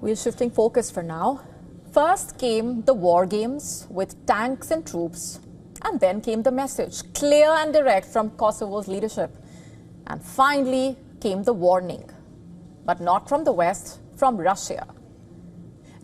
We're shifting focus for now. First came the war games with tanks and troops, and then came the message, clear and direct from Kosovo's leadership. And finally came the warning, but not from the West, from Russia.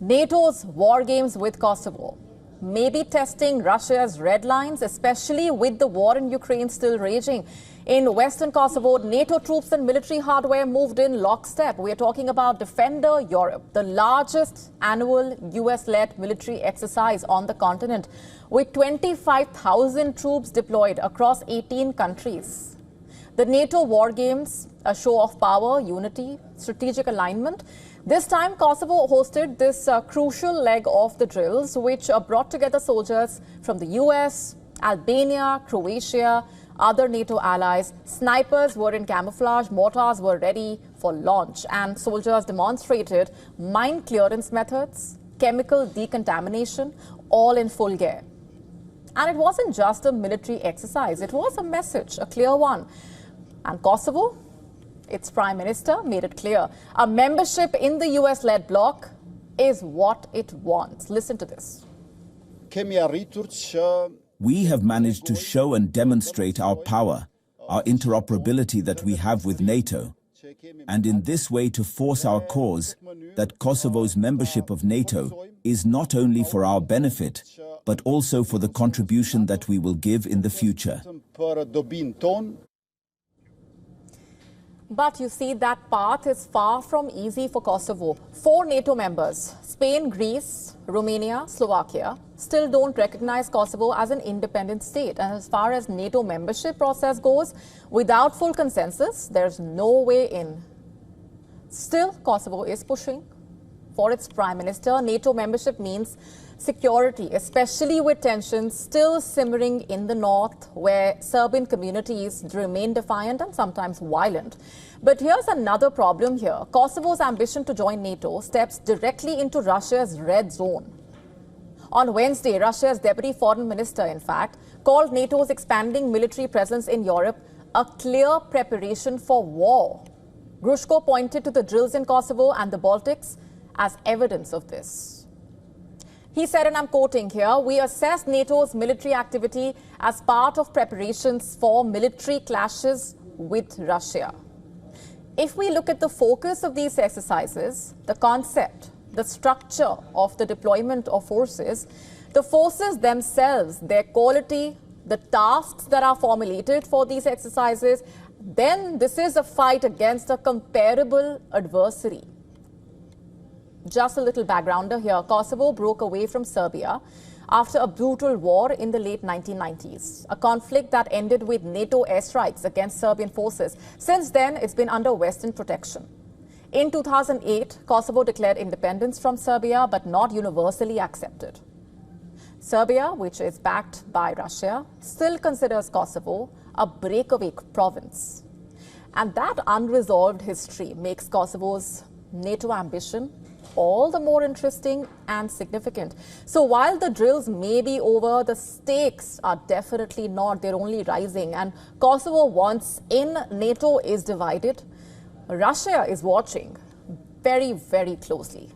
NATO's war games with Kosovo may be testing Russia's red lines, especially with the war in Ukraine still raging. In Western Kosovo, NATO troops and military hardware moved in lockstep. We are talking about Defender Europe, the largest annual US-led military exercise on the continent, with 25,000 troops deployed across 18 countries. The NATO war games, a show of power, unity, strategic alignment. This time, Kosovo hosted this crucial leg of the drills, which brought together soldiers from the US, Albania, Croatia, other NATO allies. Snipers were in camouflage, mortars were ready for launch, and soldiers demonstrated mine clearance methods, chemical decontamination, all in full gear. And it wasn't just a military exercise, it was a message, a clear one. And Kosovo, its prime minister, made it clear. A membership in the US-led bloc is what it wants. Listen to this. We have managed to show and demonstrate our power, our interoperability that we have with NATO, and in this way to force our cause that Kosovo's membership of NATO is not only for our benefit, but also for the contribution that we will give in the future. But you see, that path is far from easy for Kosovo. 4 NATO members, Spain, Greece, Romania, Slovakia, still don't recognize Kosovo as an independent state. And as far as NATO membership process goes, without full consensus, there's no way in. Still, Kosovo is pushing for its prime minister. NATO membership means security, especially with tensions still simmering in the north, where Serbian communities remain defiant and sometimes violent. But here's another problem here. Kosovo's ambition to join NATO steps directly into Russia's red zone. On Wednesday, Russia's deputy foreign minister, in fact, called NATO's expanding military presence in Europe a clear preparation for war. Grushko pointed to the drills in Kosovo and the Baltics as evidence of this. He said, and I'm quoting here, "We assess NATO's military activity as part of preparations for military clashes with Russia." If we look at the focus of these exercises, the concept, the structure of the deployment of forces, the forces themselves, their quality, the tasks that are formulated for these exercises, then this is a fight against a comparable adversary. Just a little backgrounder here. Kosovo broke away from Serbia after a brutal war in the late 1990s, a conflict that ended with NATO airstrikes against Serbian forces. Since then, it's been under Western protection. In 2008, Kosovo declared independence from Serbia, but not universally accepted. Serbia, which is backed by Russia, still considers Kosovo a breakaway province. And that unresolved history makes Kosovo's NATO ambition all the more interesting and significant. So while the drills may be over, the stakes are definitely not. They're only rising. And Kosovo, once in NATO, is divided. Russia is watching very, very closely.